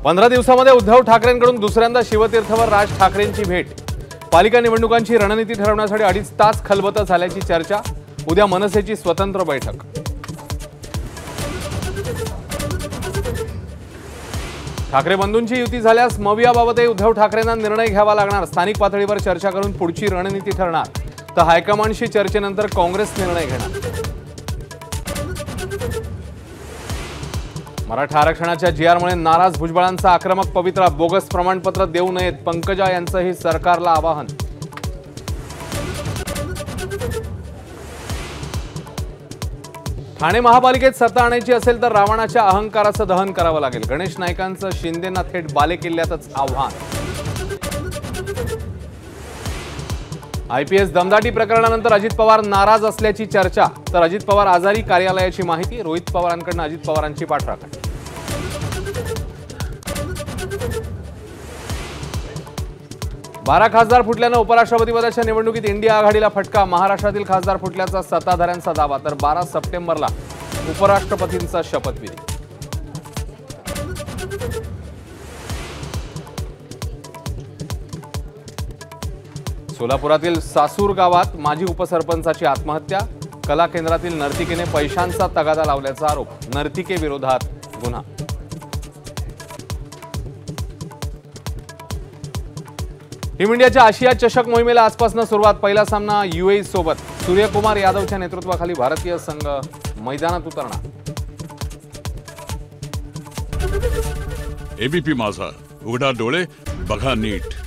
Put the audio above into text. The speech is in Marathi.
15 दिवसांमध्ये उद्धव ठाकरेंकडून दुसऱ्यांदा शिवतीर्थवर राज ठाकरेंची भेट। पालिका निवडणुकांची रणनीती ठरवण्यासाठी 2.5 तास खलबतं झाल्याची चर्चा। उद्या मनसेची स्वतंत्र बैठक। ठाकरे बंधूंची युती झाल्यास मवियाबाबतही उद्धव ठाकरेंना निर्णय घ्यावा लागणार। स्थानिक पातळीवर चर्चा करून पुढची रणनीती ठरणार, तर हायकमांडशी चर्चेनंतर काँग्रेस निर्णय घेणार। मराठा आरक्षणाच्या जीआरमुळे नाराज भुजबळांचा आक्रमक पवित्रा। बोगस प्रमाणपत्र देऊ नयेत, पंकजा यांचंही सरकारला आवाहन। ठाणे महापालिकेत सत्ता आणायची असेल तर रावणाच्या अहंकाराचं दहन करावं लागेल। गणेश नाईकांचं शिंदेंना थेट बालेकिल्ल्यातच आव्हान। आयपीएस दमदाटी प्रकरणानंतर अजित पवार नाराज असल्याची चर्चा, तर अजित पवार आजारी कार्यालयाची माहिती। रोहित पवारांकडून अजित पवारांची पाठराखण। बारा खासदार फुटल्यानं उपराष्ट्रपतीपदाच्या निवडणुकीत इंडिया आघाडीला फटका। महाराष्ट्रातील खासदार फुटल्याचा सत्ताधाऱ्यांचा दावा, तर 12 सप्टेंबरला उपराष्ट्रपतींचा शपथविधी। सोलापुरातील सासूर गावात माजी उपसरपंचाची आत्महत्या। कला केंद्रातील नर्तिकेने पैशांचा तगादा लावल्याचा आरोप। नर्तिके विरोधात गुन्हा। टीम इंडियाच्या आशिया चषक मोहिमेला आजपासून सुरुवात। पहिला सामना यूएई सोबत। सूर्यकुमार यादवच्या नेतृत्वाखाली भारतीय संघ मैदानात उतरणार। एबीपी माझा, उघडा डोळे बघा नीट।